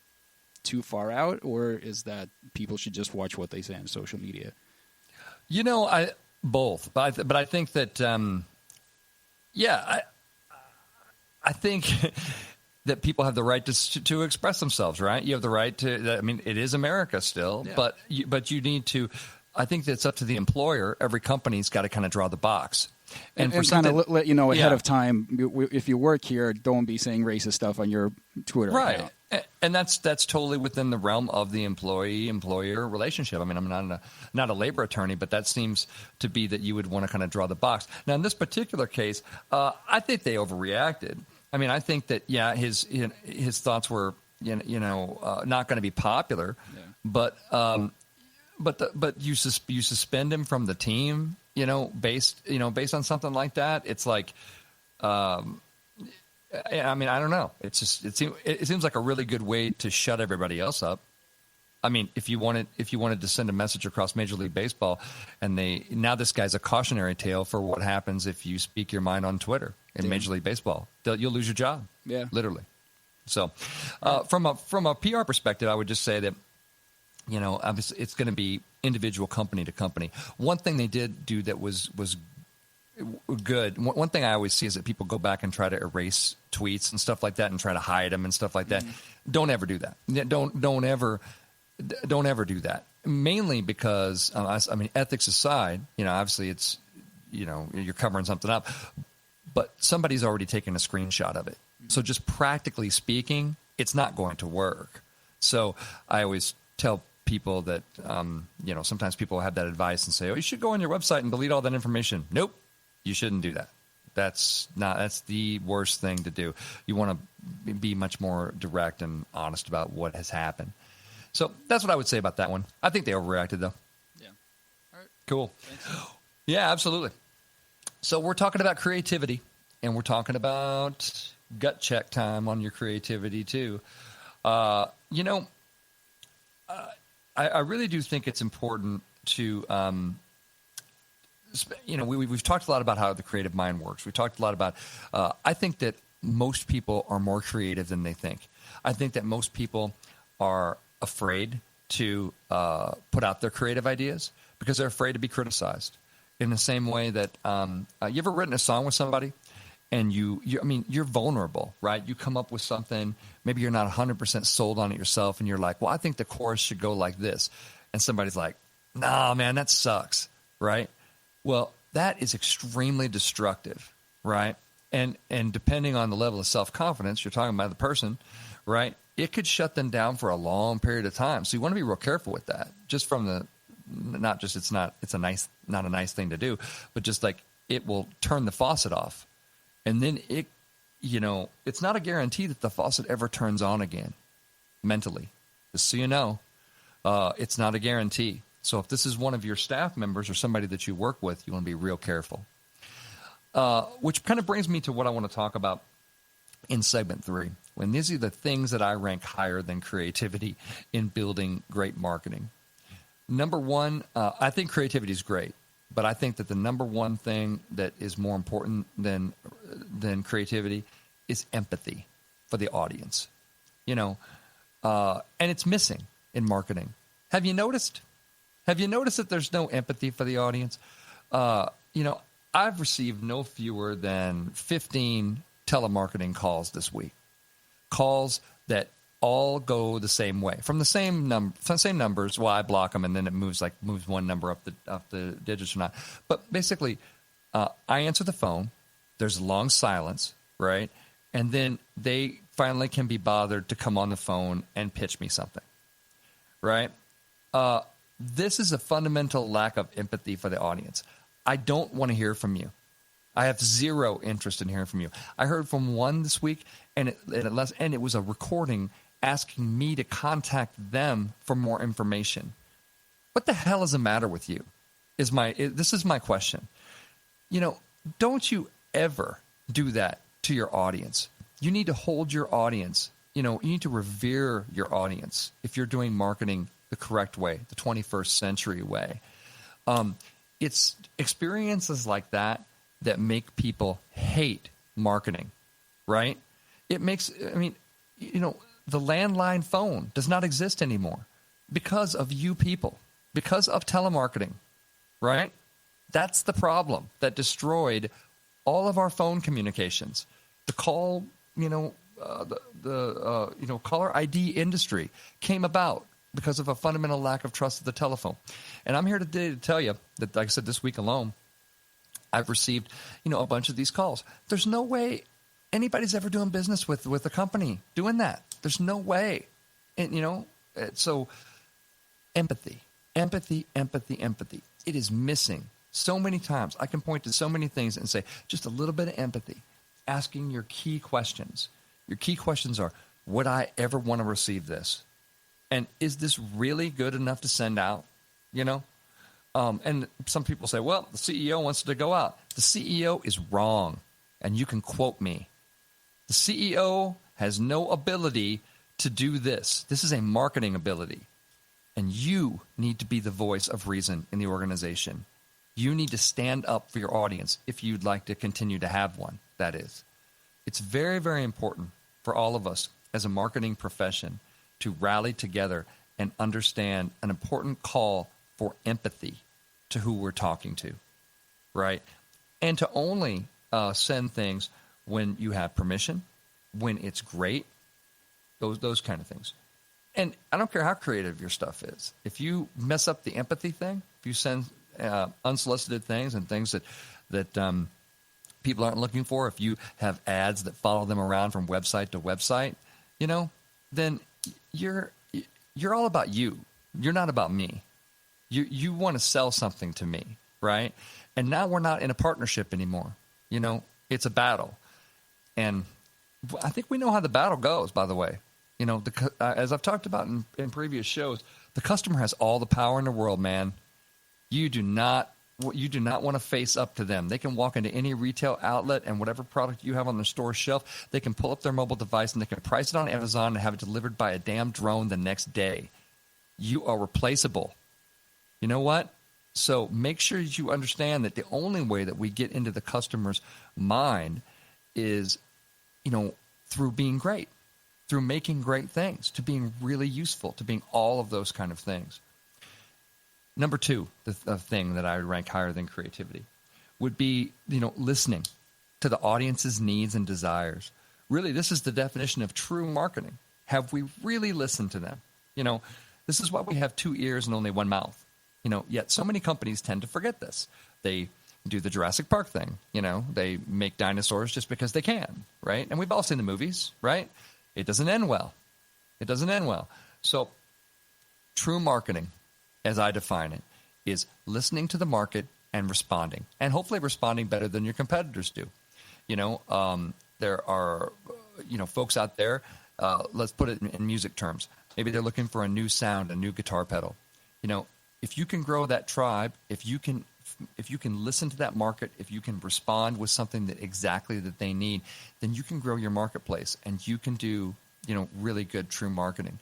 Speaker 3: far out, or is that people should just watch what they say on social media?
Speaker 2: Both, but I think that I think that people have the right to express themselves, right? You have the right to. I mean, it is America still, but you need to. I think that it's up to the employer. Every company's got to kind of draw the box.
Speaker 3: And kind of let you know ahead of time, if you work here, don't be saying racist stuff on your Twitter account.
Speaker 2: And that's totally within the realm of the employee-employer relationship. I mean, I'm not a labor attorney, but that seems to be that you would want to kind of draw the box. Now, in this particular case, I think they overreacted. I mean, I think that his thoughts were not going to be popular, but you suspend him from the team, based on something like that. It's like. I mean, I don't know. It seems like a really good way to shut everybody else up. I mean, if you wanted to send a message across Major League Baseball, and now this guy's a cautionary tale for what happens if you speak your mind on Twitter in Major League Baseball, you'll lose your job. Yeah, literally. So, from a PR perspective, I would just say that obviously it's going to be individual company to company. One thing they did do that was good. One thing I always see is that people go back and try to erase tweets and stuff like that and try to hide them and stuff like that. Don't ever do that. Don't ever do that. Mainly because I mean, ethics aside, obviously it's you're covering something up, but somebody's already taken a screenshot of it. So just practically speaking, it's not going to work. So I always tell people that sometimes people have that advice and say, "Oh, you should go on your website and delete all that information." Nope. You shouldn't do that. That's the worst thing to do. You want to be much more direct and honest about what has happened. So that's what I would say about that one. I think they overreacted, though.
Speaker 3: Yeah. All right.
Speaker 2: Cool.
Speaker 3: Thanks.
Speaker 2: Yeah, absolutely. So we're talking about creativity, and we're talking about gut check time on your creativity, too. I really do think it's important to we've talked a lot about how the creative mind works. We've talked a lot about I think that most people are more creative than they think. I think that most people are afraid to put out their creative ideas because they're afraid to be criticized. In the same way that you ever written a song with somebody and you're vulnerable, right? You come up with something, maybe you're not 100% sold on it yourself, and you're like, well, I think the chorus should go like this. And somebody's like, nah, man, that sucks, right? Well, that is extremely destructive, right? And depending on the level of self-confidence, you're talking about the person, right? It could shut them down for a long period of time. So you want to be real careful with that. Just from the, not just it's not a nice thing to do, but just like it will turn the faucet off. And then it's not a guarantee that the faucet ever turns on again. mentally. Just so you know, it's not a guarantee. So if this is one of your staff members or somebody that you work with, you want to be real careful. Which kind of brings me to what I want to talk about in segment 3. When these are the things that I rank higher than creativity in building great marketing. Number one, I think creativity is great, but I think that the number one thing that is more important than creativity is empathy for the audience. And it's missing in marketing. Have you noticed? Have you noticed that there's no empathy for the audience? I've received no fewer than 15 telemarketing calls this week. Calls that all go the same way from the same numbers. Well, I block them and then it moves one number up the digits or not. But basically, I answer the phone. There's a long silence, right? And then they finally can be bothered to come on the phone and pitch me something, right? This is a fundamental lack of empathy for the audience. I don't want to hear from you. I have zero interest in hearing from you. I heard from one this week, and it was a recording asking me to contact them for more information. What the hell is the matter with you? This is my question. Don't you ever do that to your audience. You need to hold your audience. You need to revere your audience if you're doing marketing the correct way, the 21st century way. It's experiences like that make people hate marketing, right? The landline phone does not exist anymore because of you people, because of telemarketing, right? That's the problem that destroyed all of our phone communications. The call, caller ID industry came about because of a fundamental lack of trust of the telephone. And I'm here today to tell you that, like I said, this week alone, I've received, a bunch of these calls. There's no way anybody's ever doing business with a company doing that. There's no way. And, so empathy. It is missing so many times. I can point to so many things and say, just a little bit of empathy, asking your key questions. Your key questions are, would I ever want to receive this? And is this really good enough to send out? And some people say, well, the CEO wants to go out. The CEO is wrong, and you can quote me. The CEO has no ability to do this. This is a marketing ability, and you need to be the voice of reason in the organization. You need to stand up for your audience if you'd like to continue to have one, that is. It's very, very important for all of us as a marketing profession to rally together and understand an important call for empathy to who we're talking to, right? And to only send things when you have permission, when it's great, those kind of things. And I don't care how creative your stuff is. If you mess up the empathy thing, if you send unsolicited things and things that people aren't looking for, if you have ads that follow them around from website to website, then you're all about you. You're not about me. You want to sell something to me, right? And now we're not in a partnership anymore. It's a battle. And I think we know how the battle goes, by the way. As I've talked about in previous shows, the customer has all the power in the world, man. You do not want to face up to them. They can walk into any retail outlet and whatever product you have on the store shelf, they can pull up their mobile device and they can price it on Amazon and have it delivered by a damn drone the next day. You are replaceable. You know what? So make sure you understand that the only way that we get into the customer's mind is, through being great, through making great things, to being really useful, to being all of those kind of things. Number 2, the thing that I would rank higher than creativity would be, listening to the audience's needs and desires. Really, this is the definition of true marketing. Have we really listened to them? This is why we have 2 ears and only 1 mouth. Yet so many companies tend to forget this. They do the Jurassic Park thing. They make dinosaurs just because they can, right? And we've all seen the movies, right? It doesn't end well. So true marketing, as I define it, is listening to the market and responding, and hopefully responding better than your competitors do. There are, folks out there let's put it in music terms. Maybe they're looking for a new sound, a new guitar pedal. If you can grow that tribe, if you can listen to that market, if you can respond with something that they need, then you can grow your marketplace and you can do, really good true marketing.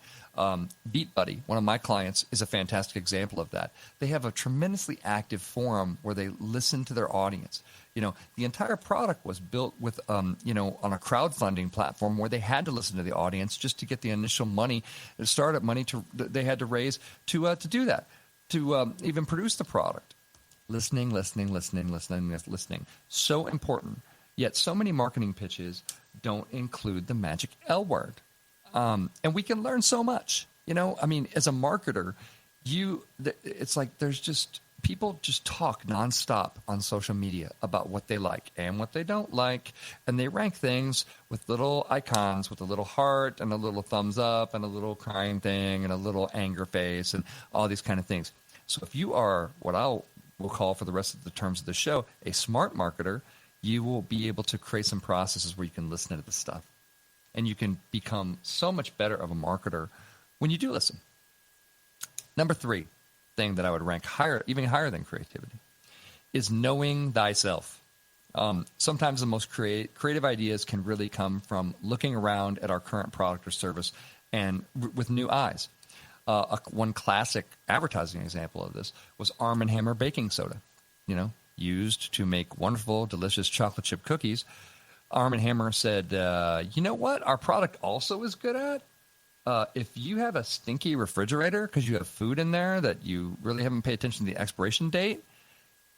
Speaker 2: Beat Buddy, one of my clients, is a fantastic example of that. They have a tremendously active forum where they listen to their audience. The entire product was built with, on a crowdfunding platform where they had to listen to the audience just to get the initial money, the startup money they had to raise to do that, to even produce the product. Listening. So important. Yet so many marketing pitches don't include the magic L word. And we can learn so much. As a marketer, it's like people just talk nonstop on social media about what they like and what they don't like. And they rank things with little icons, with a little heart and a little thumbs up and a little crying thing and a little anger face and all these kind of things. So if you are what we'll call for the rest of the terms of the show, a smart marketer, you will be able to create some processes where you can listen to this stuff. And you can become so much better of a marketer when you do listen. Number 3 thing that I would rank higher, even higher than creativity, is knowing thyself. Sometimes the most creative ideas can really come from looking around at our current product or service and with new eyes. One classic advertising example of this was Arm & Hammer baking soda, used to make wonderful, delicious chocolate chip cookies. Arm & Hammer said, you know what our product also is good at? If you have a stinky refrigerator because you have food in there that you really haven't paid attention to the expiration date,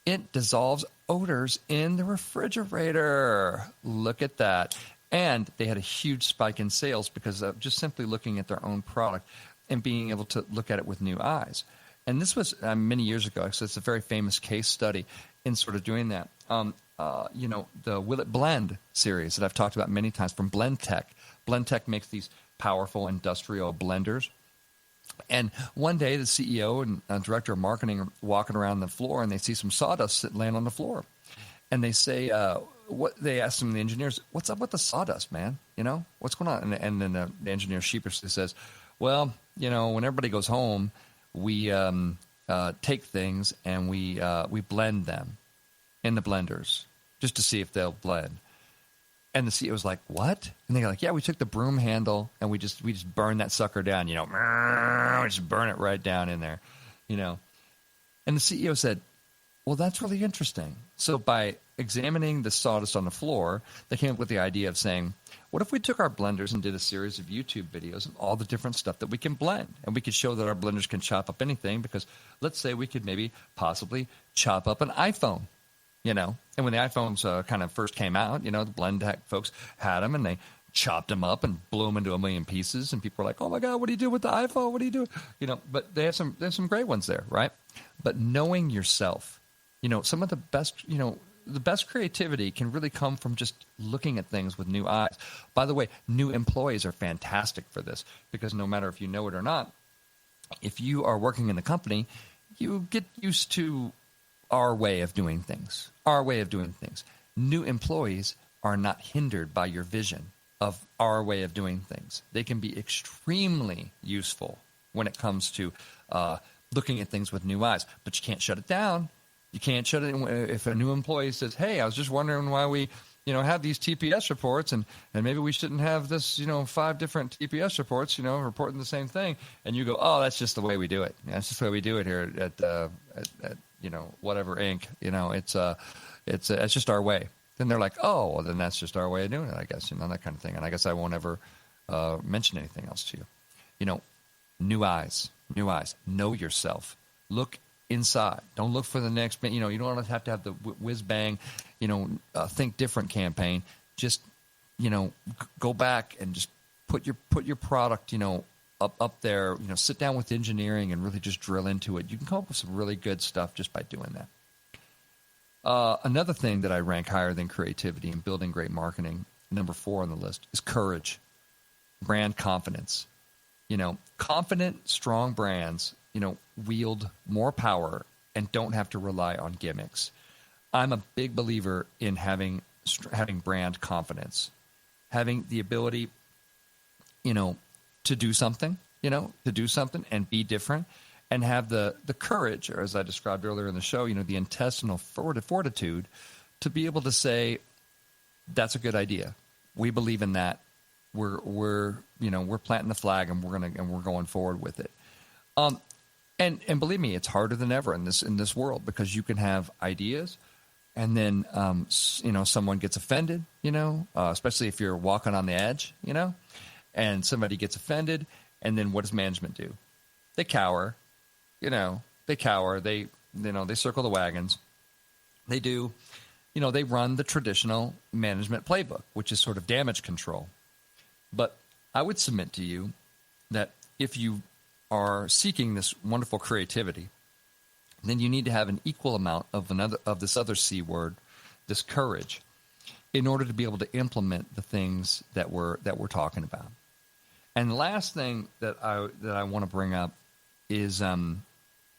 Speaker 2: it dissolves odors in the refrigerator. Look at that. And they had a huge spike in sales because of just simply looking at their own product and being able to look at it with new eyes. And this was many years ago, so it's a very famous case study in sort of doing that. The Will It Blend series that I've talked about many times from Blendtec. Blendtec makes these powerful industrial blenders. And one day the CEO and director of marketing are walking around the floor and they see some sawdust land on the floor. And they say, they ask them, the engineers, what's up with the sawdust, man? What's going on? And then the engineer sheepishly says, well, when everybody goes home, we take things and we blend them in the blenders just to see if they'll blend. And the CEO was like, what? And they're like, yeah, we took the broom handle and we just burned that sucker down, we just burn it right down in there, And the CEO said, well, that's really interesting. So by examining the sawdust on the floor, they came up with the idea of saying, what if we took our blenders and did a series of YouTube videos of all the different stuff that we can blend? And we could show that our blenders can chop up anything because let's say we could maybe possibly chop up an iPhone, And when the iPhones kind of first came out, the Blendtec folks had them and they chopped them up and blew them into a million pieces. And people were like, oh, my God, what do you do with the iPhone? What do you do? But they have some great ones there, right? But knowing yourself, some of the best, the best creativity can really come from just looking at things with new eyes. By the way, new employees are fantastic for this because no matter if you know it or not, if you are working in the company, you get used to our way of doing things. New employees are not hindered by your vision of our way of doing things. They can be extremely useful when it comes to looking at things with new eyes, but you can't shut it down. You can't shut it if a new employee says, hey, I was just wondering why we, have these TPS reports and maybe we shouldn't have this, 5 different TPS reports, reporting the same thing. And you go, oh, that's just the way we do it. That's just the way we do it here at whatever Inc. It's just our way. Then they're like, oh, well, then that's just our way of doing it, I guess, that kind of thing. And I guess I won't ever mention anything else to you. New eyes, know yourself. Look inside. Don't look for the next, you don't have to have the whiz bang, think different campaign. Just, go back and just put your product, up there, sit down with engineering and really just drill into it. You can come up with some really good stuff just by doing that. Another thing that I rank higher than creativity in building great marketing, number 4 on the list, is courage, brand confidence. Confident, strong brands, wield more power and don't have to rely on gimmicks. I'm a big believer in having brand confidence, having the ability to do something, and be different, and have the courage, or as I described earlier in the show, the intestinal fortitude to be able to say, that's a good idea. We believe in that. We're planting the flag, and we're going forward with it. And believe me, it's harder than ever in this world, because you can have ideas, and then someone gets offended, especially if you're walking on the edge, and somebody gets offended, and then what does management do? They cower, They circle the wagons. They do, they run the traditional management playbook, which is sort of damage control. But I would submit to you that if you are seeking this wonderful creativity, then you need to have an equal amount of this other C word, this courage, in order to be able to implement the things that we're talking about. And the last thing that I want to bring up is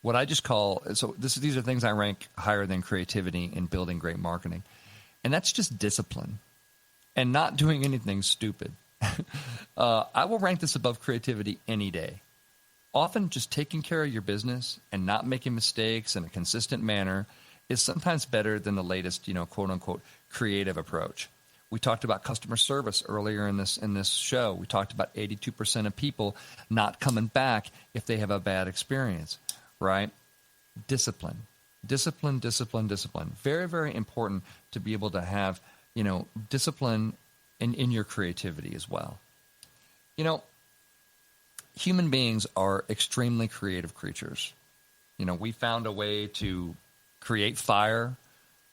Speaker 2: what I just call, these are things I rank higher than creativity in building great marketing, and that's just discipline and not doing anything stupid. I will rank this above creativity any day. Often just taking care of your business and not making mistakes in a consistent manner is sometimes better than the latest, quote unquote, creative approach. We talked about customer service earlier in this show. We talked about 82% of people not coming back if they have a bad experience, right? Discipline. Very, very important to be able to have, discipline in your creativity as well. Human beings are extremely creative creatures. We found a way to create fire,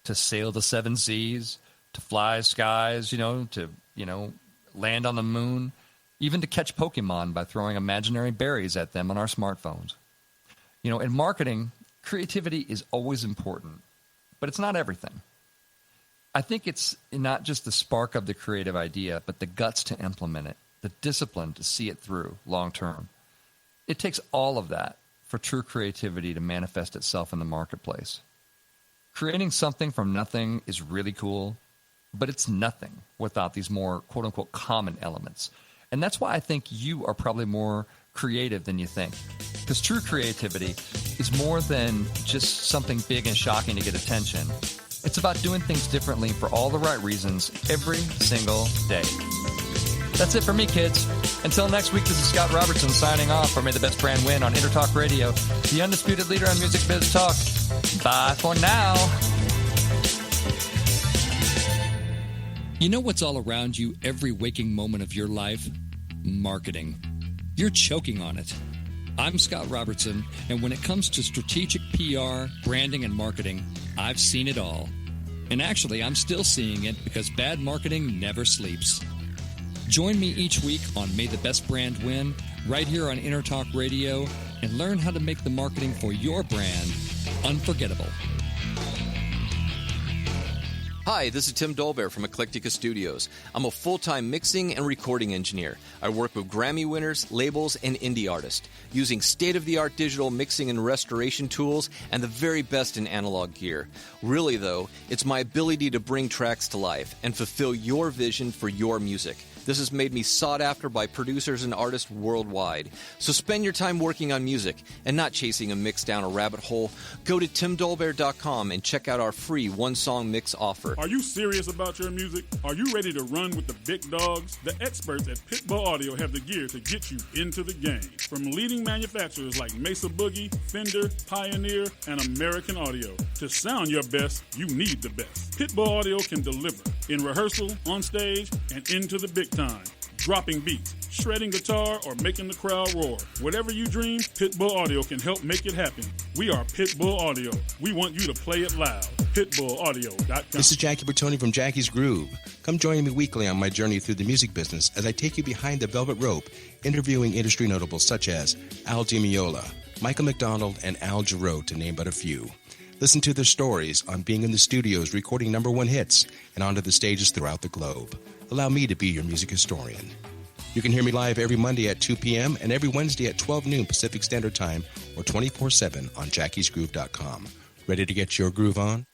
Speaker 2: to sail the 7 seas, to fly skies, to land on the moon, even to catch Pokemon by throwing imaginary berries at them on our smartphones. In marketing, creativity is always important, but it's not everything. I think it's not just the spark of the creative idea, but the guts to implement it, the discipline to see it through long term. It takes all of that for true creativity to manifest itself in the marketplace. Creating something from nothing is really cool, but it's nothing without these more quote-unquote common elements. And that's why I think you are probably more creative than you think. Because true creativity is more than just something big and shocking to get attention. It's about doing things differently for all the right reasons every single day. That's it for me, kids. Until next week, this is Scott Robertson signing off for May the Best Brand Win on Intertalk Radio, the undisputed leader on music biz talk. Bye for now. You know what's all around you every waking moment of your life? Marketing. You're choking on it. I'm Scott Robertson, and when it comes to strategic PR, branding, and marketing, I've seen it all. And actually, I'm still seeing it because bad marketing never sleeps. Join me each week on May the Best Brand Win, right here on Intertalk Radio, and learn how to make the marketing for your brand unforgettable.
Speaker 6: Hi, this is Tim Dolbear from Eclectica Studios. I'm a full-time mixing and recording engineer. I work with Grammy winners, labels, and indie artists, using state-of-the-art digital mixing and restoration tools and the very best in analog gear. Really, though, it's my ability to bring tracks to life and fulfill your vision for your music. This has made me sought after by producers and artists worldwide. So spend your time working on music and not chasing a mix down a rabbit hole. Go to timdolbear.com and check out our free one-song mix offer.
Speaker 4: Are you serious about your music? Are you ready to run with the big dogs? The experts at Pitbull Audio have the gear to get you into the game. From leading manufacturers like Mesa Boogie, Fender, Pioneer, and American Audio. To sound your best, you need the best. Pitbull Audio can deliver in rehearsal, on stage, and into the big time. Dropping beats, shredding guitar, or making the crowd roar. Whatever you dream, Pitbull Audio can help make it happen. We are Pitbull Audio. We want you to play it loud. PitbullAudio.com.
Speaker 5: This is Jackie Bertoni from Jackie's Groove. Come join me weekly on my journey through the music business as I take you behind the velvet rope, interviewing industry notables such as Al DiMeola, Michael McDonald, and Al Jarreau, to name but a few. Listen to their stories on being in the studios recording #1 hits and onto the stages throughout the globe. Allow me to be your music historian. You can hear me live every Monday at 2 p.m. and every Wednesday at 12 noon Pacific Standard Time or 24/7 on jackiesgroove.com. Ready to get your groove on?